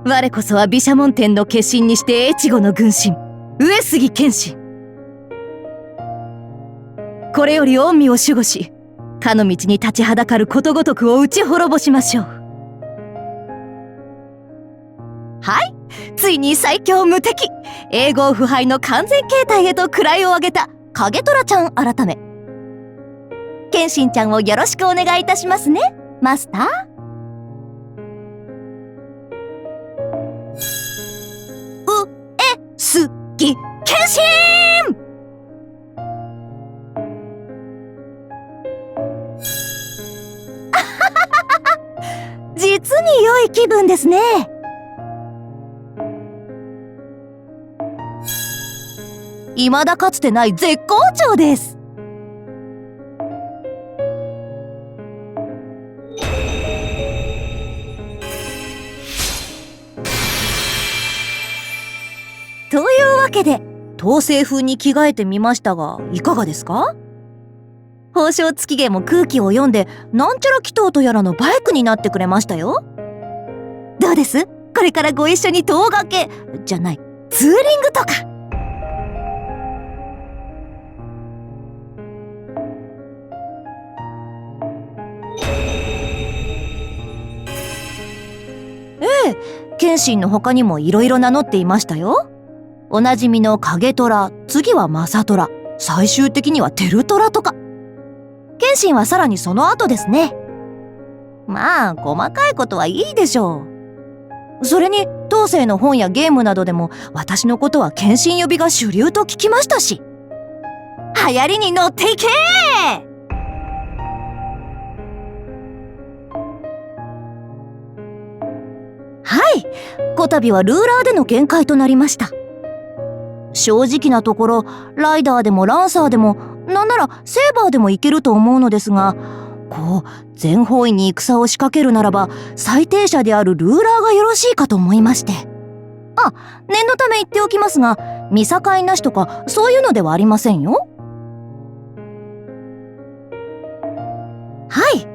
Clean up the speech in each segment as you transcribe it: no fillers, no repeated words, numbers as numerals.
我こそは毘沙門天の化身にして越後の軍神上杉謙信。これより御身を守護し、かの道に立ちはだかることごとくを打ち滅ぼしましょう。はい、ついに最強無敵永劫不敗の完全形態へと位を上げた影虎ちゃん改め謙信ちゃんをよろしくお願いいたしますね、マスター。すぎ謙信実に良い気分ですね。未だかつてない絶好調です。というわけで統制風に着替えてみましたが、いかがですか？宝生月毛も空気を読んでなんちゃら祈祷とやらのバイクになってくれましたよ。どうです？これからご一緒に塔掛けじゃないツーリングとか。ええ、謙信の他にもいろいろ名乗っていましたよ。おなじみの影虎、次は正虎、最終的には照虎とか。謙信はさらにその後ですね。まあ細かいことはいいでしょう。それに当世の本やゲームなどでも私のことは謙信呼びが主流と聞きましたし、流行りに乗っていけー。はい、こたびはルーラーでの限界となりました。正直なところライダーでもランサーでもなんならセーバーでもいけると思うのですが、こう全方位に戦を仕掛けるならば最低者であるルーラーがよろしいかと思いまして。あ、念のため言っておきますが、見境なしとかそういうのではありませんよ。はい、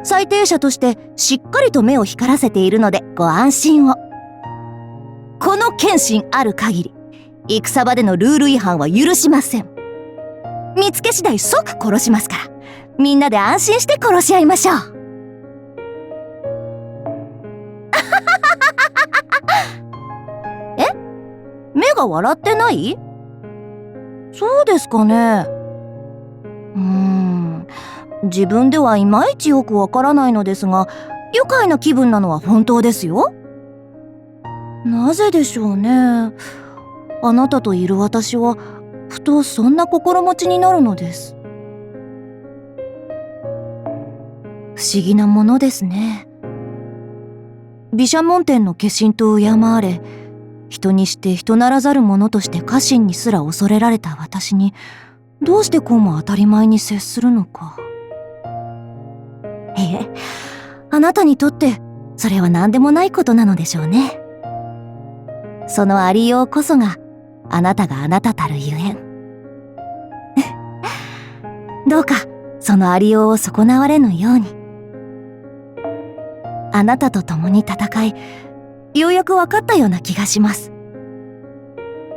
最低者としてしっかりと目を光らせているのでご安心を。この謙信ある限り戦場でのルール違反は許しません。見つけ次第即殺しますから、みんなで安心して殺し合いましょう。え？目が笑ってない？そうですかね。自分ではいまいちよくわからないのですが、愉快な気分なのは本当ですよ。なぜでしょうね。あなたといる私はふとそんな心持ちになるのです。不思議なものですね。毘沙門天の化身と敬われ、人にして人ならざる者として家臣にすら恐れられた私に、どうしてこうも当たり前に接するのか。いえ、あなたにとってそれは何でもないことなのでしょうね。そのありようこそがあなたがあなたたるゆえん。どうかそのありようを損なわれぬように。あなたと共に戦い、ようやく分かったような気がします。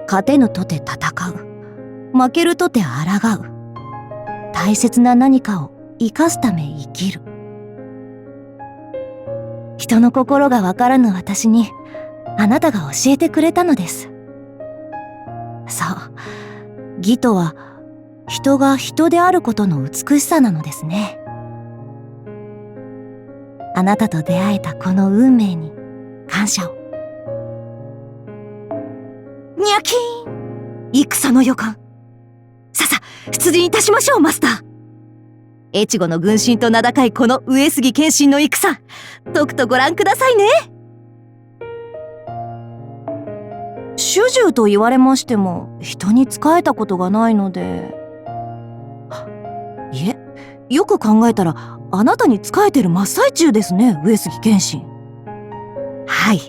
勝てぬとて戦う、負けるとて抗う、大切な何かを生かすため生きる。人の心が分からぬ私にあなたが教えてくれたのです。そう、義とは人が人であることの美しさなのですね。あなたと出会えたこの運命に感謝を。にゃきーん、戦の予感。ささ出陣いたしましょう、マスター。越後の軍神と名高いこの上杉謙信の戦、とくとご覧くださいね。主従と言われましても人に仕えたことがないので。いえ、よく考えたらあなたに仕えてる真っ最中ですね、上杉謙信。はい、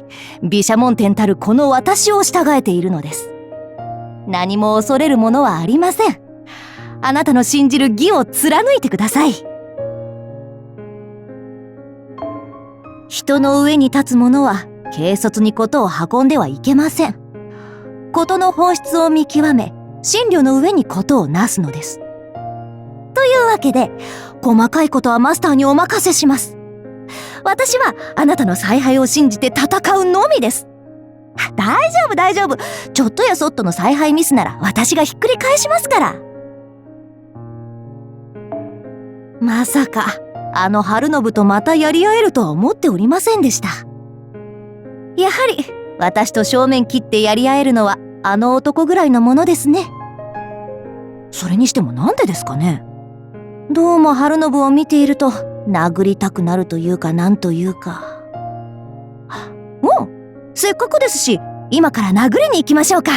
毘沙門天たるこの私を従えているのです。何も恐れるものはありません。あなたの信じる義を貫いてください。人の上に立つ者は軽率に事を運んではいけません。事の本質を見極め、真理の上に事をなすのです。というわけで、細かいことはマスターにお任せします。私はあなたの采配を信じて戦うのみです。大丈夫大丈夫。ちょっとやそっとの采配ミスなら私がひっくり返しますから。まさか春信とまたやり合えるとは思っておりませんでした。やはり私と正面切ってやり合えるのはあの男ぐらいのものですね。それにしてもなんでですかね。どうも春信を見ていると殴りたくなるというかなんというか。せっかくですし今から殴りに行きましょうか。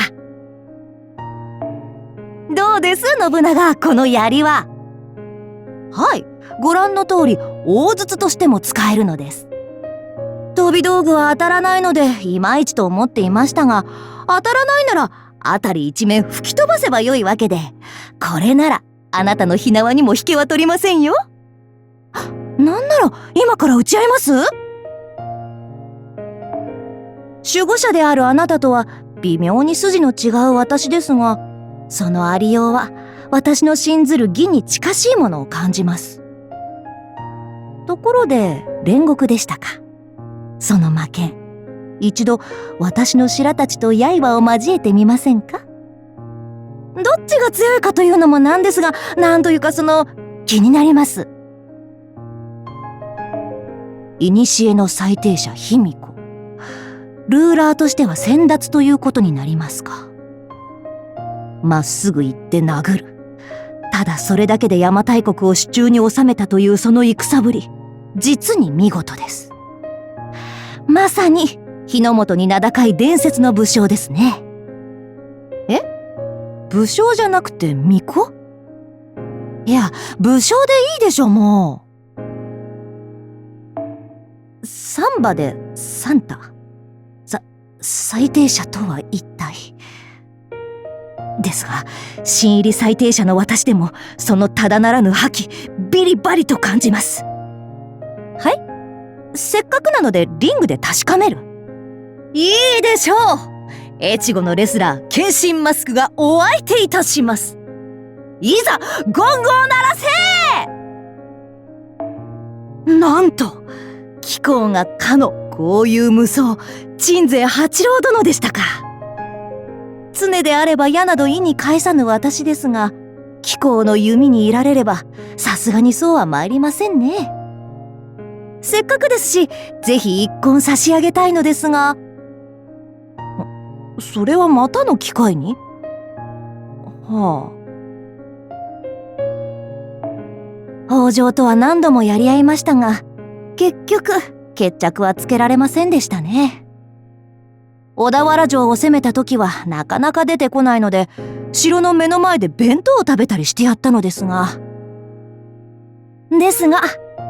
どうです信長、この槍は。はい、ご覧の通り大筒としても使えるのです。飛び道具は当たらないのでいまいちと思っていましたが、当たらないなら辺り一面吹き飛ばせばよいわけで、これならあなたの火縄にも引けは取りませんよ。なんなら今から撃ち合います？守護者であるあなたとは微妙に筋の違う私ですが、そのありようは私の信ずる義に近しいものを感じます。ところで煉獄でしたか。その魔剣、一度私の白たちと刃を交えてみませんか？どっちが強いかというのもなんですが、なんというか気になります。古の裁定者卑弥呼、ルーラーとしては先達ということになりますか。まっすぐ行って殴る、ただそれだけで邪馬台国を手中に収めたというその戦ぶり、実に見事です。まさに日の本に名高い伝説の武将ですね。え？武将じゃなくて巫女？いや、武将でいいでしょもう。サンバでサンタ、裁定者とは一体。ですが新入り裁定者の私でもそのただならぬ覇気、ビリバリと感じます。はい、せっかくなのでリングで確かめる。いいでしょう。越後のレスラー剣心マスクがお相手いたします。いざゴングを鳴らせ。なんと貴公がかのこういう無双鎮西八郎殿でしたか。常であれば矢など意に介さぬ私ですが、貴公の弓にいられればさすがにそうは参りませんね。せっかくですしぜひ一献差し上げたいのですが。それはまたの機会に？はあ。北条とは何度もやり合いましたが、結局決着はつけられませんでしたね。小田原城を攻めた時はなかなか出てこないので、城の目の前で弁当を食べたりしてやったのですが、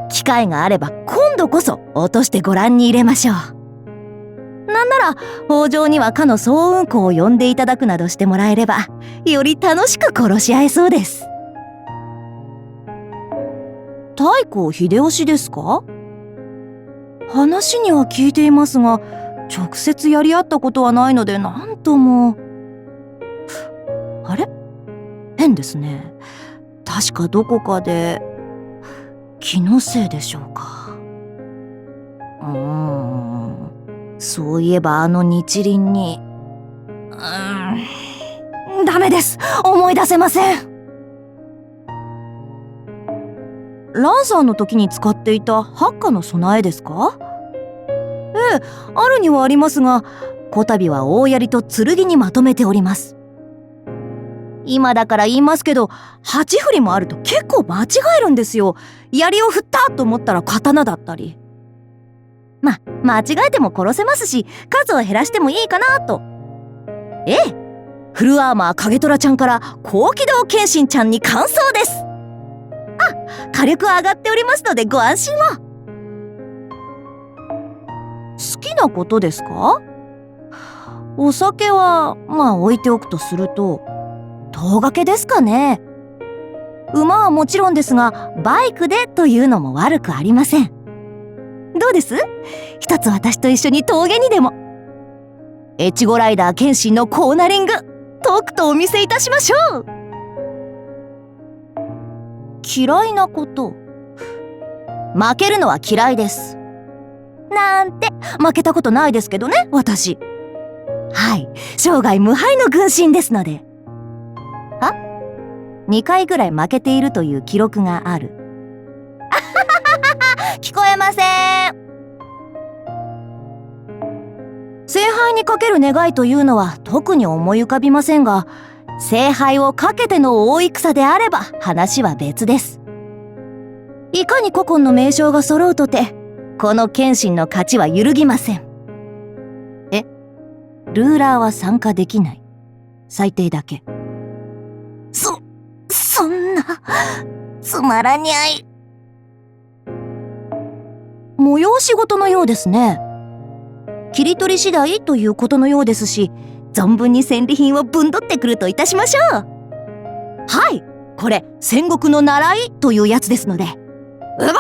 機会があれば今度こそ落としてご覧に入れましょう。なんなら北条にはかの総雲公を呼んでいただくなどしてもらえれば、より楽しく殺し合えそうです。太閤秀吉ですか？話には聞いていますが、直接やり合ったことはないので何とも。あれ？変ですね。確かどこかで気のせいでしょうか。そういえば日輪に。ダメです。思い出せません。ランサーの時に使っていた八下の備えですか？ええ、あるにはありますが、こたびは大槍と剣にまとめております。今だから言いますけど、8振りもあると結構間違えるんですよ。槍を振ったと思ったら刀だったり。間違えても殺せますし、数を減らしてもいいかなと。ええ、フルアーマー影虎ちゃんから高機動剣心ちゃんに換装です。火力上がっておりますのでご安心を。好きなことですか？お酒は置いておくとすると、遠掛けですかね。馬はもちろんですがバイクでというのも悪くありません。どうです？一つ私と一緒に峠にでも。越後ライダー謙信のコーナリング、とくとお見せいたしましょう。嫌いなこと。負けるのは嫌いです。なんて、負けたことないですけどね、私。はい、生涯無敗の軍神ですので。あ、2回ぐらい負けているという記録がある。聞こえません。聖杯にかける願いというのは特に思い浮かびませんが、聖杯をかけての大戦であれば話は別です。いかに古今の名将が揃うとて、この謙信の勝ちは揺るぎません。ルーラーは参加できない。最低だけ。そんな、つまらにゃい。催し事のようですね。切り取り次第ということのようですし、存分に戦利品をぶんどってくるといたしましょう。はい、これ戦国の習いというやつですので、奪え！